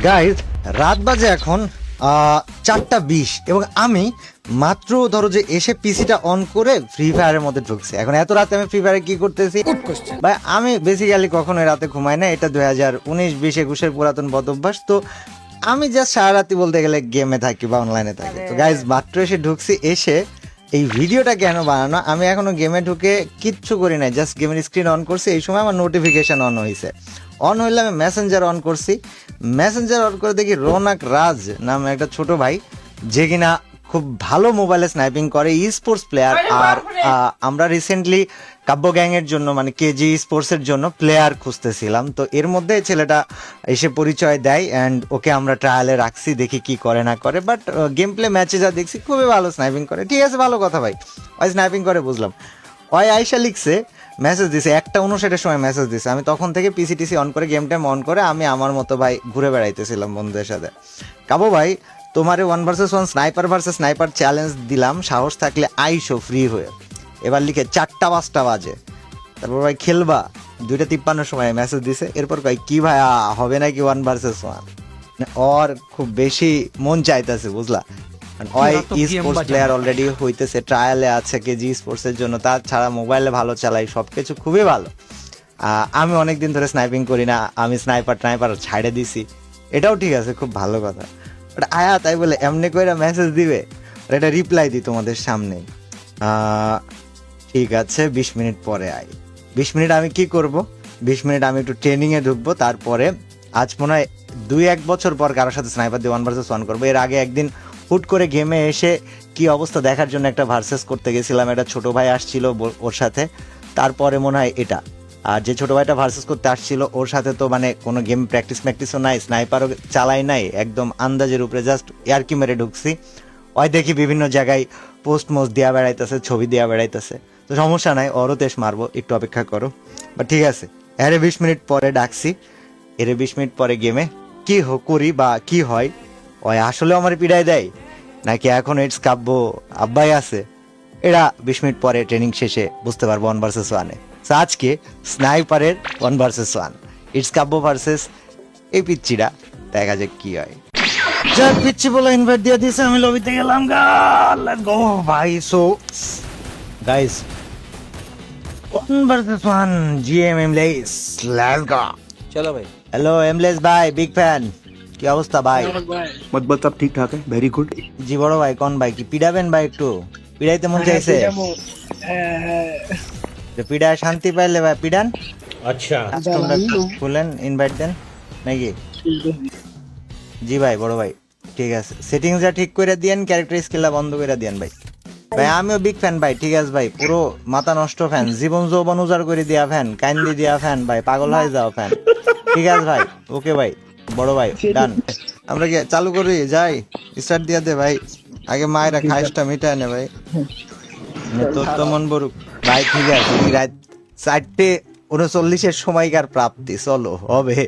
Guys রাত বাজে এখন 4:20 এবং আমি মাত্র ধরো যে এসে পিসিটা অন করে ফ্রি ফায়ারের মধ্যে ঢুকছি। এখন এত রাতে আমি ফ্রি ফায়ারে কি করতেছি ভাই, আমি বেসিক্যালি কখনো রাতে ঘুমাই না, এটা 2019-20-21-এর পুরাতন বদ অভ্যাস। তো আমি জাস্ট সারা রাতি বলতে গেলে গেমে থাকি বা অনলাইনে থাকি। তো গাইজ মাত্র এসে ঢুকছি, এসে এই ভিডিওটা কেন বানানো, আমি এখনো গেমে ঢুকে কিচ্ছু করি নাই, জাস্ট গেমের স্ক্রিন অন করছি। এই সময় আমার নোটিফিকেশন অন হয়েছে, অন হইলে আমি মেসেঞ্জার অন করছি। মেসেঞ্জার অন করে দেখি রৌনক রাজ নামে একটা ছোট ভাই, যে কিনা খুব ভালো মোবাইলে স্নাইপিং করে, ই স্পোর্টস প্লেয়ার। আর আমরা রিসেন্টলি কাব্য গ্যাংয়ের জন্য মানে কেজি স্পোর্টসের জন্য প্লেয়ার খুঁজতেছিলাম। তো এর মধ্যে ছেলেটা এসে পরিচয় দেয় অ্যান্ড ওকে আমরা ট্রায়ালে রাখছি, দেখি কি করে না করে। বাট গেম প্লে ম্যাচে যা দেখছি খুবই ভালো স্নাইপিং করে। ঠিক আছে, ভালো কথা ভাই, ওই স্নাইপিং করে বুঝলাম। ওই আয়শা লিখছে, মেসেজ দিছে 1:59-এর সময় মেসেজ দিছে। আমি তখন থেকে পিসিটিসি অন করে গেম টাইম অন করে আমি আমার মতো ভাই ঘুরে বেড়াইতেছিলাম বন্ধুদের সাথে। কাবু ভাই, তোমারে 1 vs 1 sniper versus sniper challenge দিলাম, সাহস থাকলে আইসো ফ্রি হয়ে। এবার লিখে 4টা-5টা বাজে, তারপর ভাই খেলবা 2:53 সময় মেসেজ দিছে। এরপর ভাই কি ভাই হবে নাকি 1 vs 1, ওর খুব বেশি মন চাইতেছে বুঝলা। ওই স্পোর্টস প্লেয়ার অলরেডি হইতেছে, ট্রায়ালে আছে কেজি স্পোর্টস এর জন্য। তাছাড়া মোবাইলে ভালো চালাই, সবকিছু খুবই ভালো। আমি অনেকদিন ধরে স্নাইপিং করি না, আমি স্নাইপার ছাড়ে দিছি, এটাও ঠিক আছে, খুব ভালো কথা। বাট আয়া তাই বলে এমনি করে মেসেজ দিবে, এটা রিপ্লাই দিই তোমাদের সামনে। ঠিক আছে 20 মিনিট পরে আই। 20 মিনিট আমি কি করব, 20 মিনিট আমি একটু ট্রেনিংয়ে ঢুকবো, তারপরে আজ মনে হয় 2-1 বছর পর কারোর সাথে স্নাইপার দিয়ে 1 vs 1 করবো। এর আগে একদিন হুট করে গেমে এসে কি অবস্থা দেখার জন্য একটা ভার্সেস করতে গেছিলাম, একটা ছোট ভাই আসছিল ওর সাথে। তারপরে মনে হয় এটা, আর যে ছোট ভাইটা ভার্সেস করতে আসছিল ওর সাথে তো মানে কোনো গেম প্র্যাকটিসও নাই, স্নাইপারও চালাই নাই, একদম আন্দাজের উপরে জাস্ট ইয়ারকি মেরে ঢুকছি। ওই দেখি বিভিন্ন জায়গায় পোস্ট মোস্ট দেওয়া বেড়াইতেছে, ছবি দেওয়া বেড়াইতেছে। তো সমস্যা নাই, ওরও তেজ মারবো, একটু অপেক্ষা করো। বাট ঠিক আছে, এরে 20 মিনিট পরে ডাকছি, এরে 20 মিনিট পরে গেমে কি করি বা কি হয়, ওই আসলে আমার পিড়াই দেয় নাকি এখন ইটস কাব্য আব্বাই আছে, এরা 20 মিনিট পরে ট্রেনিং শেষে বুঝতে পারবো 1 vs 1-এ। আজকে স্নাইপারের 1 vs 1, ইটস কাব্য ভার্সেস এই পিচ্চিটা, দেখা যাক কি হয়। যাক পিচ্চি বলে ইনভাইট দিয়ে দিয়েছে, আমি লবিতে গেলাম। লেটস গো ভাই। So guys 1 vs 1 GM aimless, let's go. चलो भाई। হ্যালো এমলেস ভাই, বিগ ফ্যান, কি অবস্থা ভাই? मतलब सब ठीक ठाक है, वेरी गुड। জি বড় ভাই, কোন ভাই, কি পিড়াবেন ভাই? একটু পিড়াইতে মন চাইছে, পিড়ায় শান্তি পাইলে ভাই পিড়ান। अच्छा তোমরা খুলেন, ইনভাইট দেন নাকি? জি ভাই বড় ভাই, ঠিক আছে, সেটিংসটা ঠিক করে দিয়েন, ক্যারেক্টার স্কিলটা বন্ধ করে দিয়েন ভাই। ভাই আমিও বিগ ফ্যান ভাই, ঠিক আছে ভাই, পুরো মাথা নষ্ট ফ্যান, জীবন যৌবন উজাড় করে দিয়া ফ্যান, কাইন্দি দিয়া ফ্যান ভাই, পাগল হয়ে যাও ফ্যান। ঠিক আছে ভাই, ওকে ভাই, বড় ভাই ডান। আমরা কি চালু করি, যাই স্টার্ট দিয়া দে ভাই, আগে মায়েরা খাইসটা মিটায় নে ভাই, তোর তো মন বড়ুক ভাই। ঠিক আছে, রাত 4:39 সময়কার প্রাপ্তি, চলো হবে।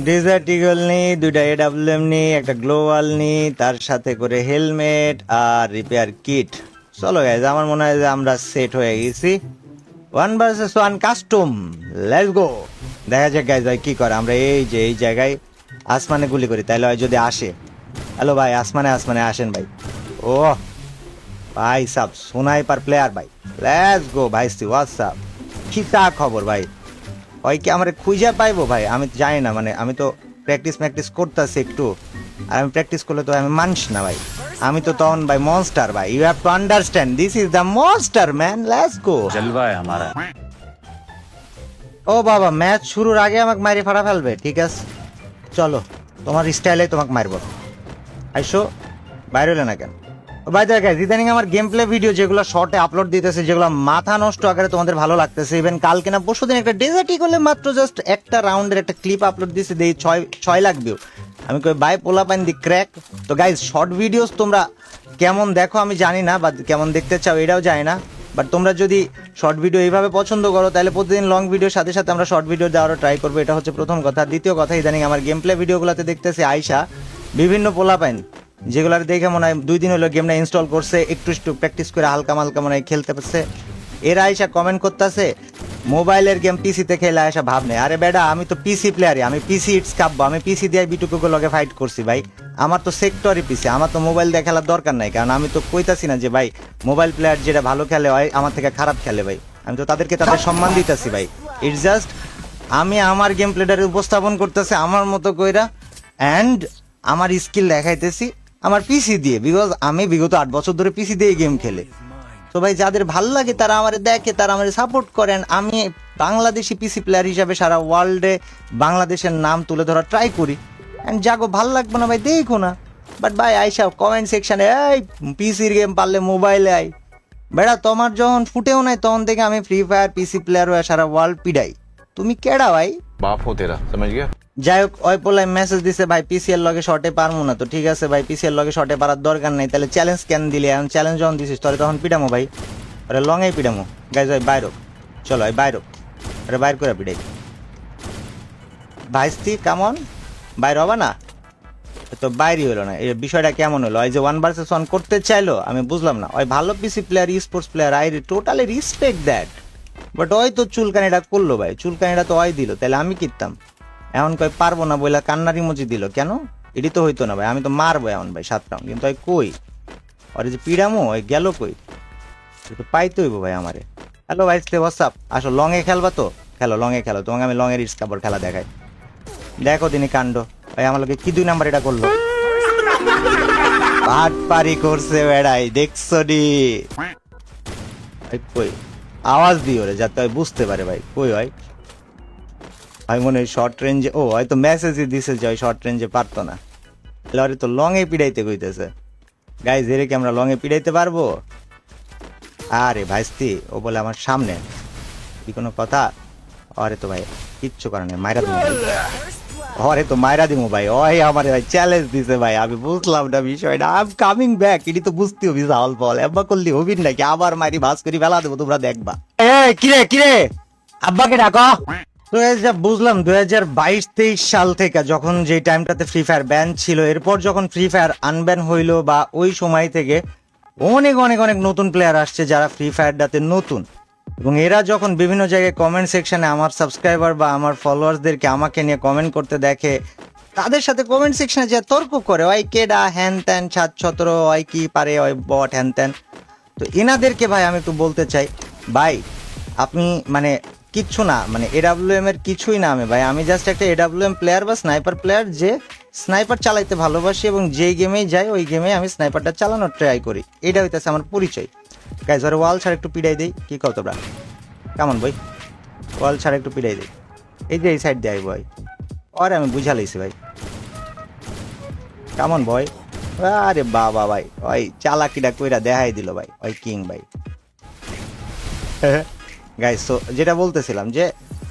ডেজার্ট ইগল নি, 2টা AWM নি, একটা গ্লোবাল নি, তার সাথে করে হেলমেট আর রিপেয়ার কিট। চলো গাইজ, আমার মনে হয় যে আমরা সেট হয়ে গেছি। 1 vs 1 কাস্টম, লেটস গো। দেখা যাক গাইজ ভাই কি করে। আমরা এই যে এই জায়গায় আসমানে গুলি করি, তাইলে হয় যদি আসে। হ্যালো ভাই, আসমানে আসেন ভাই। ও ভাই সাব স্নাইপার প্লেয়ার ভাই, লেটস গো ভাই। হোয়াটসঅ্যাপ, কি তা খবর ভাই? ওই কি আমারে খুঁজে পাইবো ভাই? আমি জানি না, মানে আমি তো প্র্যাকটিস করতেছি একটু, আর আমি প্র্যাকটিস করলে তো আমি মানুষ না ভাই, আমি তো তখন ভাই মনস্টার ভাই। You have to understand, this is the monster man, let's go. जलवा है हमारा। ও বাবা, ম্যাচ শুরুর আগে আমাকে মারি ফাড়া ফেলবে? ঠিক আছে চলো, তোমার স্টাইলে তোমাকে মারবো। আইসো, বাইরে হলে না কেন? বাই দ্য গাইস, ইদানিং আমার গেম প্লে ভিডিও যেগুলো শর্টে আপলোড দিতেছে, যেগুলো মাথা নষ্ট আকারে তোমাদের ভালো লাগতেছে। ইভেন কালকে না পরশুদিন একটা ডেজার্ট ইগলে মাত্র জাস্ট একটা রাউন্ডের একটা ক্লিপ আপলোড দিয়েছে, দেই 6 লাখ ভিউ। আমি কই বাই পোলা পাইন দি ক্র্যাক। তো গাইস, শর্ট ভিডিওস তোমরা কেমন দেখো আমি জানি না, বা কেমন দেখতে চাও এটাও জানি না। বাট তোমরা যদি শর্ট ভিডিও এইভাবে পছন্দ করো, তাহলে প্রতিদিন লং ভিডিওর সাথে সাথে আমরা শর্ট ভিডিও দেওয়ারও ট্রাই করবো। এটা হচ্ছে প্রথম কথা। দ্বিতীয় কথা, ইদানিং আমার গেম প্লে ভিডিওগুলোতে দেখতেছি আয়শা বিভিন্ন পোলা পাইন, যেগুলার দেখে মনে হয় 2 দিন হলো গেমটা ইনস্টল করছে, একটু প্র্যাকটিস করে হালকা মালকা মনে হয় খেলতে পারছে। এরা আইসা কমেন্ট করতেছে মোবাইলের গেম পিসিতে খেলে আসা ভাব নেই। আরে বেটা আমি তো পিসি প্লেয়ারই, আমি পিসি ইটস কাব্য, আমি পিসি দিয়ে বিটুকুকে লগে ফাইট করছি ভাই। আমার তো সেক্টরই পিসি, আমার তো মোবাইল দিয়ে খেলার দরকার নাই, কারণ আমি তো কইতাছি না যে ভাই মোবাইল প্লেয়ার যেটা ভালো খেলে হয় আমার থেকে খারাপ খেলে ভাই। আমি তো তাদেরকে তাদের সম্মান দিতেছি ভাই। ইটস জাস্ট আমি আমার গেম প্লেটারে উপস্থাপন করতেছি আমার মতো কইরা, অ্যান্ড আমার স্কিল দেখাইতেছি আমার পিসি দিয়ে, বিকজ আমি বিগত 8 বছর ধরে পিসি দিয়ে গেম খেলে। তো ভাই যাদের ভাল লাগে তারা আমার দেখে, তারা আমার সাপোর্ট করেন। আমি বাংলাদেশি পিসি প্লেয়ার হিসাবে সারা ওয়ার্ল্ডে বাংলাদেশের নাম তুলে ধরা ট্রাই করি, অ্যান্ড যাগো ভাল লাগবে না ভাই দেখো না। বাট ভাই আইসা কমেন্ট সেকশনে এই পিসির গেম পারলে মোবাইলে আই, বেড়া তোমার যখন ফুটেও নাই তখন থেকে আমি ফ্রি ফায়ার পিসি প্লেয়ার হয়ে সারা ওয়ার্ল্ড পিডাই, তুমি কেডা ভাই? बाप हो तेरा, समझ गया? যাই হোক ওই পোলাই মেসেজ দিছে ভাই পিসিএল লগে শর্টে পারবো না। তো ঠিক আছে ভাই, পিসিএল লগে শর্টে পারার দরকার নেই, তাহলে চ্যালেঞ্জ কেন দিলি? এখন চ্যালেঞ্জ যখন দিছিস তোরে তখন পিডামো ভাই, আরে লং এই পিডামো। গাইজ ভাই বাইর হোক, চলো ভাই বাইর হোক, আরে বাইর করে পিডাই ভাইস্তি কামন, বাইর হবা না তো বাইরই হলো না। এই বিষয়টা কেমন হলো? ওই যে 1 vs 1 করতে চাইলো, আমি বুঝলাম না। ওই ভালো পিসি player, sports player, I totally respect that, but ওই তো চুলকানিটা করলো ভাই, চুলকানিটা তো ওই দিল, তাহলে আমি কিনতাম। এখন কই পারবো না বইলা কান্নার ইমোজি দিল কেন? এটি তো হইতো না ভাই, আমি তো মারবো এখন ভাই 7 রাউন্ড, কিন্তু ওই কই ওর যে পিড়ামো ওই গেল কই? তো পাইতে হইব ভাই আমারে। হ্যালো ভাই হোয়াটসঅ্যাপ, আসো লং এ খেলবা তো খেলো, লং এ খেলো, তোমাকে আমি লং এর ইস্কাবর খেলা দেখাই, দেখো দিনই কাণ্ড। ভাই আমার লোকে কি 2 নাম্বার এটা করলো, পাট পারি করছে বেড়াই, দেখছো নি? কই আওয়াজ দিও রে যাতে ওই বুঝতে পারে ভাই কই হয়। আমি মনে হয় শর্ট রেঞ্জে, ও হয়তো মেসেজই দিছে যে ওই শর্ট রেঞ্জে পারতো না, লরি তো লং এ পিড়াইতে কইতেছে। গাইজ এর কি আমরা লং এ পিড়াইতে পারবো? আরে ভাইস্তি ও বলে আমার সামনে, কি কোনো কথা? আরে তো ভাই কিচ্ছু করার নেই, মাইরা দিমু ভাই, আরে তো মাইরা দিমু ভাই। ওই আমার ভাই চ্যালেঞ্জ দিছে ভাই, আমি বুঝলাম না বিষয়টা, আই এম কামিং ব্যাক, এটি তো বুঝতে হবি সাহল বল এব্বা করলি হবি নাকি, আবার মারি ভাস করি ফেলা দেবো, তোমরা দেখবা। এ কিরে কিরে আব্বাকে ডাকো। তো যা বুঝলাম 2022-23 সাল থেকে যখন যে টাইমটাতে ফ্রি ফায়ার ব্যান ছিল, এরপর যখন ফ্রি ফায়ার আনব্যান হইলো বা ওই সময় থেকে অনেক অনেক অনেক নতুন প্লেয়ার আসছে যারা ফ্রি ফায়ারটাতে নতুন, এবং এরা যখন বিভিন্ন জায়গায় কমেন্ট সেকশনে আমার সাবস্ক্রাইবার বা আমার ফলোয়ার্সদেরকে আমাকে নিয়ে কমেন্ট করতে দেখে, তাদের সাথে কমেন্ট সেকশনে যে তর্ক করে ওই কেডা হ্যান ত্যান 7-17 ওই কি পারে ওই বট হ্যান ত্যান। তো এনাদেরকে ভাই আমি একটু বলতে চাই, ভাই আপনি মানে কিচ্ছু না, মানে এডাব্লিউএম এর কিছুই না আমি ভাই, আমি জাস্ট একটা এডাব্লিউএম প্লেয়ার বা স্নাইপার প্লেয়ার যে স্নাইপার চালাইতে ভালোবাসি, এবং যেই গেমেই যাই ওই গেমে আমি স্নাইপারটা চালানোর ট্রাই করি, এটা হইতেছে আমার পরিচয়। গাইজ ওর ওয়াল ছাড়া একটু পিড়াই দেই, কি কও তোমরা? কেমন বই ওয়াল ছাড়া একটু পিড়াই দেই, এই যে এই সাইড দিয়ে আই ভাই, আর আমি বুঝা লাইছি ভাই, কেমন বয়? আরে বাবা ভাই ওই চালাকিটা কইরা দেখাই দিল ভাই ওই কিং ভাই। গাইস তো যেটা বলতেছিলাম যে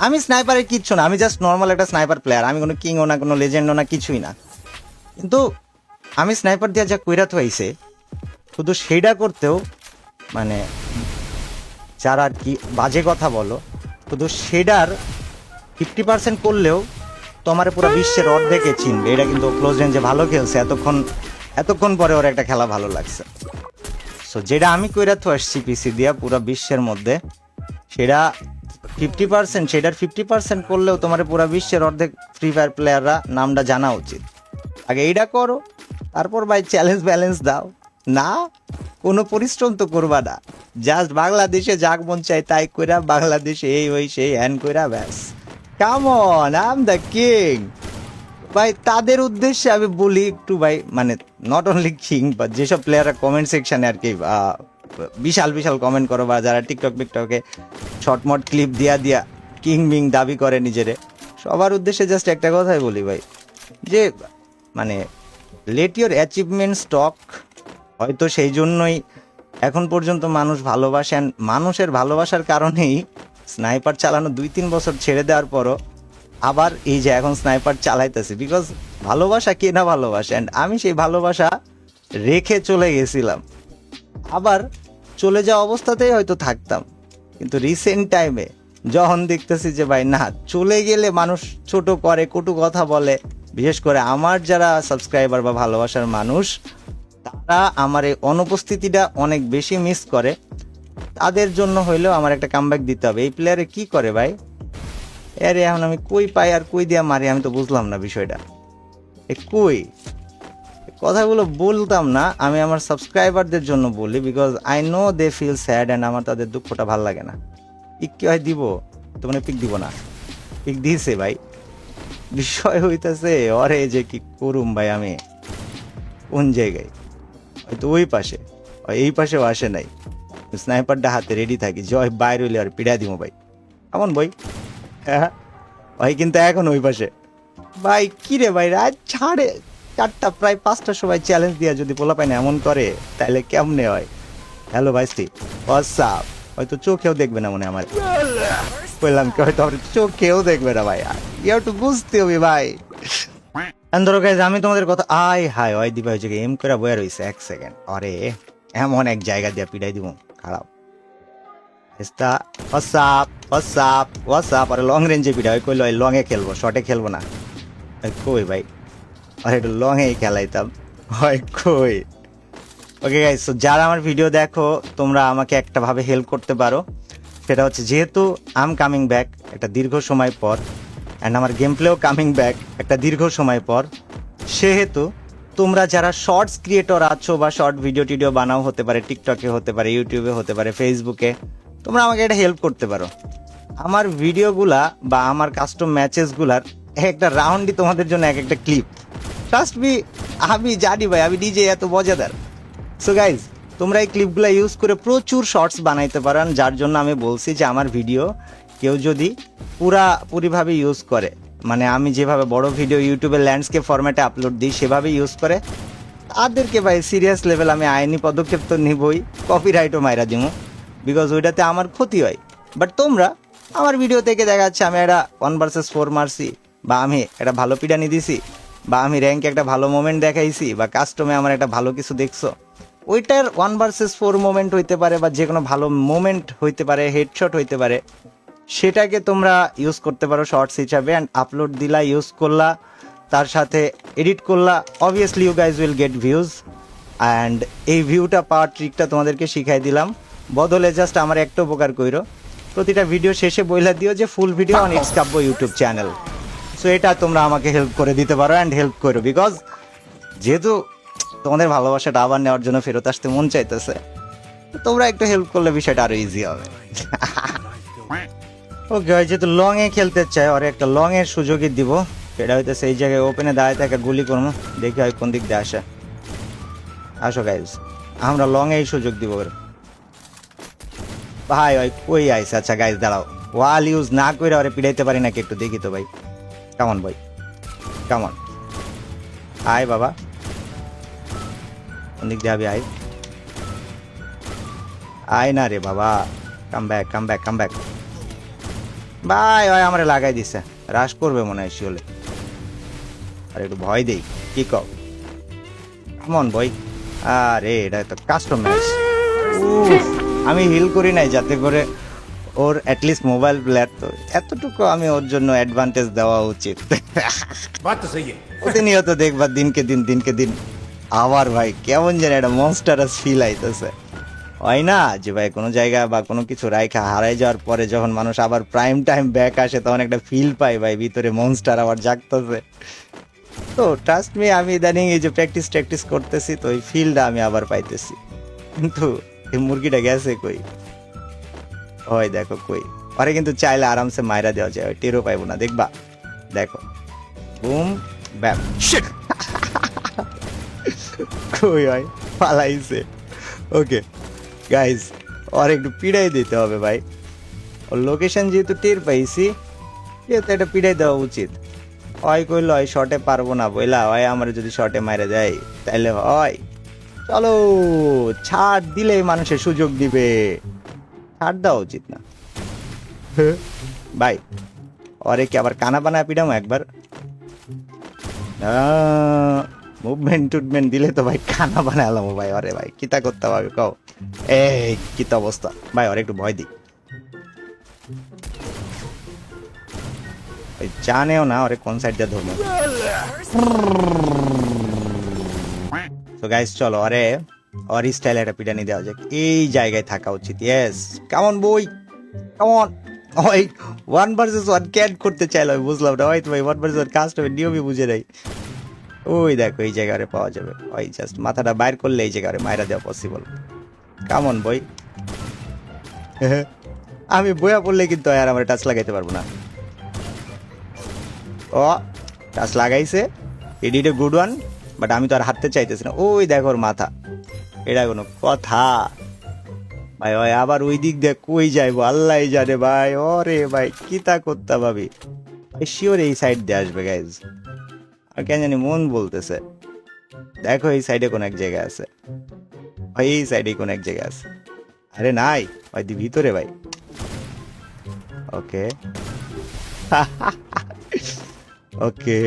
আমি স্নাইপারের কিচ্ছু না, আমি জাস্ট নর্মাল একটা স্নাইপার প্লেয়ার, আমি কোনো কিংও না, কোনো লেজেন্ডও না, কিছুই না, কিন্তু আমি স্নাইপার দিয়ে যা কইরা তো আইছে, শুধু সেইটা করতেও মানে যারা আর কি বাজে কথা বলো, শুধু সেটার 50% করলেও তোমার পুরো বিশ্বের অর্ধেকে চিনবে। এটা কিন্তু ক্লোজ রেঞ্জে ভালো খেলছে, এতক্ষণ পরে ওর একটা খেলা ভালো লাগছে। সো যেটা আমি কইরা তো আসছি পিসি দিয়া পুরো বিশ্বের মধ্যে, সেটা 50%, সেটার 50% করলেও তোমার পুরো বিশ্বের অর্ধেক ফ্রি ফায়ার প্লেয়াররা নামটা জানা উচিত। আগে এইটা করো, তারপর ভাই চ্যালেঞ্জ ব্যালেন্স দাও না, কোনো পরিশ্রম তো করবা না, জাস্ট বাংলাদেশে যাক মন চাই তাই কইরা, বাংলাদেশে এই ওই সেই হ্যান কইরা ব্যাস। Come on, I am the king ভাই। তাদের উদ্দেশ্যে আমি বলি একটু ভাই, মানে নট অনলি কিং বা যেসব প্লেয়াররা কমেন্ট সেকশনে আর কি বিশাল বিশাল কমেন্ট করো, বা যারা টিকটকে শর্টমট ক্লিপ দিয়া কিং বিং দাবি করে নিজেরে, সবার উদ্দেশ্যে জাস্ট একটা কথাই বলি ভাই, যে মানে লেট ইউর অ্যাচিভমেন্টস টক। হয়তো সেই জন্যই এখন পর্যন্ত মানুষ ভালোবাসেন, মানুষের ভালোবাসার কারণেই স্নাইপার চালানো 2-3 বছর ছেড়ে দেওয়ার পরও আবার এই যে এখন স্নাইপার চালাইতেছি, বিকজ ভালোবাসা কে না ভালোবাসে, অ্যান্ড আমি সেই ভালোবাসা রেখে চলে গেছিলাম, আবার চলে যাওয়া অবস্থাতেই হয়তো থাকতাম, কিন্তু রিসেন্ট টাইমে যখন দেখতেছি যে ভাই না, চলে গেলে মানুষ ছোট করে, কটু কথা বলে, বিশেষ করে আমার যারা সাবস্ক্রাইবার বা ভালোবাসার মানুষ, তারা আমার এই অনুপস্থিতিটা অনেক বেশি মিস করে। তাদের জন্য হইলেও আমার একটা কামব্যাক দিতে হবে। এই প্লেয়ারে কি করে ভাই? আরে এখন আমি কই পাই আর কই দিয়া মারি, আমি তো বুঝলাম না বিষয়টা। কই কথাগুলো বলতাম না, আমি আমার সাবস্ক্রাইবারদের জন্য বলি, because I know they feel sad and আমার তাদের দুঃখটা ভাল লাগে না। পিক কি হয় দিব? তোমার পিক দিব না, পিক দিয়েছে ভাই। বিষয় হইতেছে অরে যে কি করুম ভাই, আমি কোন জায়গায়? হয়তো ওই পাশে, এই পাশেও আসে নাই। স্নাইপারটা হাতে রেডি থাকি, জয় বাইর হইলে আর পিড়া দিব ভাই। কেমন বই? হ্যাঁ ভাই, কিন্তু এখন ওই পাশে ভাই। কি রে ভাই, রাত 4:30 প্রায় 5টার সময় চ্যালেঞ্জ দিয়া যদি পোলা পায় না এমন করে, তাহলে কেমনে হয়? হ্যালো ভাইস্টি, হোয়াটসঅ্যাপ। হয়তো চোখেও দেখবে না মনে আমার, বললাম কি হয়তো চোখেও দেখবে না ভাই। ইউ হ্যাভ টু বুঝতে হবে ভাই। ধরো গাইজ, আমি তোমাদের কথা আয় হায় ওই দিবা হয়েছে এম করে বয়ে রয়েছে 1 সেকেন্ড। আরে এমন এক জায়গা দিয়ে পিটাই দিব, খারাপ। হোয়াটসঅ্যাপ আরে লং রেঞ্জে পিটা ওই কইলো লং এ খেলবো, শর্টে খেলবো না। কই ভাই, আর একটু লং এই খেলাইতাম হয় কই। ওকে গাইজ, তো যারা আমার ভিডিও দেখো তোমরা আমাকে একটা ভাবে হেল্প করতে পারো। সেটা হচ্ছে, যেহেতু আই এম কামিং ব্যাক একটা দীর্ঘ সময় পর, অ্যান্ড আমার গেম প্লেও কামিং ব্যাক একটা দীর্ঘ সময় পর, সেহেতু তোমরা যারা শর্টস ক্রিয়েটর আছো বা শর্ট ভিডিও টিডিও বানাও, হতে পারে টিকটকে, হতে পারে ইউটিউবে, হতে পারে ফেসবুকে, তোমরা আমাকে এটা হেল্প করতে পারো। আমার ভিডিওগুলা বা আমার কাস্টম ম্যাচেসগুলার একটা রাউন্ডই তোমাদের জন্য এক একটা ক্লিপ। ট্রাস্ট মি, আমি জানি ভাই, আমি নিজে এত মজাদার। সো গাইজ, তোমরা এই ক্লিপগুলো ইউজ করে প্রচুর শর্টস বানাইতে পারেন, যার জন্য আমি বলছি যে আমার ভিডিও কেউ যদি পুরিভাবে ইউজ করে, মানে আমি যেভাবে বড় ভিডিও ইউটিউবে ল্যান্ডস্কেপ ফরম্যাটে আপলোড দিই সেভাবে ইউজ করে, তাদেরকে ভাই সিরিয়াস লেভেল আমি আইনি পদক্ষেপ তো নিবই, কপিরাইটও মাইরা দিব, বিকজ ওইটাতে আমার ক্ষতি হয়। বাট তোমরা আমার ভিডিও থেকে দেখা যাচ্ছে আমি একটা 1 vs 4 মারছি, বা আমি একটা ভালো পিডানি দিছি, বা আমি র্যাঙ্কে একটা ভালো মোমেন্ট দেখাইছি, বা কাস্টমে আমার একটা ভালো কিছু দেখছো, ওইটার 1 vs 4 মোমেন্ট হইতে পারে, বা যে কোনো ভালো মোমেন্ট হইতে পারে, হেডশট হইতে পারে, সেটাকে তোমরা ইউজ করতে পারো শর্টস হিসাবে, অ্যান্ড আপলোড দিলা, ইউজ করলা, তার সাথে এডিট করলা। Obviously you guys will get views, and এই ভিউটা পাওয়ার ট্রিকটা তোমাদেরকে শিখাই দিলাম। বদলে জাস্ট আমার একটা উপকার কইরো, প্রতিটা ভিডিও শেষে বইলা দিও যে full video on it's Kabbo YouTube channel. So এটা তোমরা আমাকে হেল্প করে দিতে পারো, অ্যান্ড হেল্প করো, বিকজ যেহেতু তোমাদের ভালোবাসাটা আবার নেওয়ার জন্য ফেরত আসতে মন চাইতেছে, তোমরা একটু হেল্প করলে বিষয়টা আরো ইজি হবে। ওকে, যেহেতু লং এ খেলতে চাই, আর একটা লং এর সুযোগই দিব। সেটা হইতেছে এই জায়গায় ওপেনে দাঁড়ায় থাকে গুলি করবো, দেখি হয় কোন দিক দিয়ে আসে। আসো গাইজ, আমরা লং এই সুযোগ দিব ভাই। ওই কই আইছে? আচ্ছা গাইজ দাঁড়াও, ওয়াল ইউজ না করে আরে পিড়াইতে পারি নাকি একটু দেখি তো ভাই। কেমন ভাই, কেমন? আয় বাবা, কোন দিক দিয়ে যাবি? আয় না রে বাবা, come back come back come back. ভাই ওই আমারে লাগাই দিছে, রাশ করবে মনে হয় শিওলে। আর একটু ভয় দেই, কি কও? কেমন বই? আরে এটা তো কাস্টম ম্যাচ। আমি হিল করি নাই যাতে করে ওর অ্যাটলিস্ট মোবাইল প্লেয়ার, তো এতটুকু আমি ওর জন্য অ্যাডভান্টেজ দেওয়া উচিত। প্রতিনিয়ত দেখবা দিনকে দিন আবার ভাই কেমন যেন একটা মনস্টারাস ফিল আইতেছে, হয় না? যে ভাই কোনো জায়গা বা কোনো কিছু রাইখা হারাই যাওয়ার পরে যখন মানুষ আবার প্রাইম টাইম ব্যাক আসে, তখন একটা ফিল পাই ভাই, ভিতরে মনস্টার আবার জাগতেছে। তো ট্রাস্ট মি, আমি ইদানিং এই যে প্র্যাকটিস করতেছি, তো এই ফিলটা আমি আবার পাইতেছি। কিন্তু এই মুরগিটা গেছে কই? হয় দেখো কই, পরে কিন্তু চাইলে আরামসে মাইরা দেওয়া যায়, টেরও পাইবো না, দেখবা। দেখো, বুম ব্যাম, কই হয় পালাইছে। ওকে গাইজ, আর একটু পিড়াই দিতে হবে ভাই, ওর লোকেশন যেহেতু টের পাইছি, যেহেতু এটা পিড়াই দেওয়া উচিত। হয় কইল হয় শর্টে পারবো না বইলা, হয় আমার যদি শর্টে মারে দেয় তাইলে হয়। চলো, ছাড় দিলেই মানুষের সুযোগ দিবে, ছাড় দেওয়া উচিত না ভাই। অরে কি আবার কানা বানা পিডামো একবার? মুভমেন্ট টুটমেন্ট দিলে তো ভাই কানা বানালাম ভাই। অরে ভাই কিতা করতে হবে কও? এই কিতা অবস্থা ভাই, ওর একটু ভয় দিই। জানেও না ওরে কোন সাইড দিয়ে ধরবো। তো গাইস চলো, আরে আর স্টাইলে একটা পিটানি দেওয়া যাক, এই জায়গায় থাকা উচিত। ইয়েস, কেমন বই, কেমন ওই 1 vs 1 ক্যাট করতে চাইলো, আমি বুঝলাম না হয়তো ভাই 1 vs 1 কাস্ট হবে, নিয়মই বুঝে নাই। ওই দেখো এই জায়গায় পাওয়া যাবে, ওই জাস্ট মাথাটা বাইর করলে এই জায়গায় মাইরা দেওয়া পসিবল। কেমন বই? আমি বইয়া পড়লে কিন্তু আর আমার টাচ লাগাইতে পারবো না। ও টাচ লাগাইছে, edit a good one, but আমি তো আর হাঁটতে চাইতেছি না। ওই দেখো ওর মাথা, এটা কোনো কথা ভাই? ভাই আবার ওই দিক দিয়ে কই যাইবো আল্লাহ জানে ভাই। ওরে ভাই কিতা করতে ভাবি, শিওর এই সাইড দিয়ে আসবে গাইজ, আর কেন জানি মন বলতেছে। দেখো এই সাইডে কোন এক জায়গা আছে ভাই, এই সাইডে কোন এক জায়গা আছে। আরে নাই ভাই, দি ভিতরে ভাই। ওকে ওকে,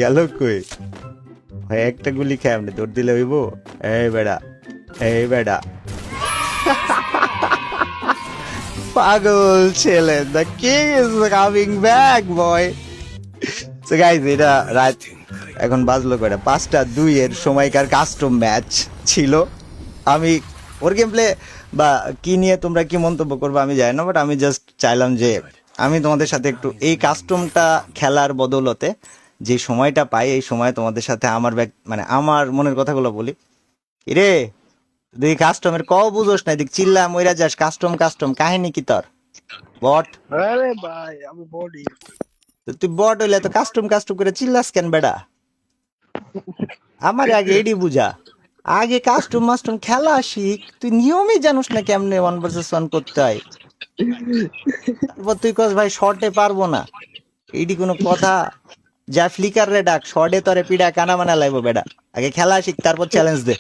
গেল কই ভাই? একটা গুলি খেয়ে আপনি দৌড় দিলে হইব? এই বেড়া, এই বেড়া পাগল ছেলে, the king is coming back boy. So guys, এটা রাত এখন বাজলো কয়টা? 5:02 এর সময়কার কাস্টম ম্যাচ ছিল। আমি ওর গেম প্লে বা কি নিয়ে তোমরা কি মন্তব্য করবে আমি জানি না, বাট আমি জাস্ট চাইলাম যে আমি তোমাদের সাথে একটু এই কাস্টমটা খেলার বদৌলতে যে সময়টা পাই, এই সময় তোমাদের সাথে আমার মানে আমার মনের কথাগুলো বলি। রে তুই কাস্টমের ক বুঝোস না, দেখ চিল্লা মইরা যাস, কাস্টম কাস্টম কাহিনী কি তোর বট? আরে ভাই আমি বডি তুই বট হইলে তো কাস্টম কাস্টম করে চিল্লাস কেন বেডা? আমার আগে এডি বুঝা, আগে কাস্টম মাস্টম খেলা শিখ। তুই নিয়মই জানোস না কেমনে 1 vs 1 করতে হয়, তারপর তুই কস ভাই শর্টে পারবো না। এইটি কোনো কথা? যা ফ্লিকার রে ডাক, শর্টে তরে পিড়া কানা মানা লাইবো বেডা। আগে খেলা শিখ, তারপর চ্যালেঞ্জ দে।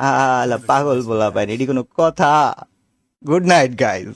আলা পাগল বলা পাই, এটি কোনো কথা? Good night guys.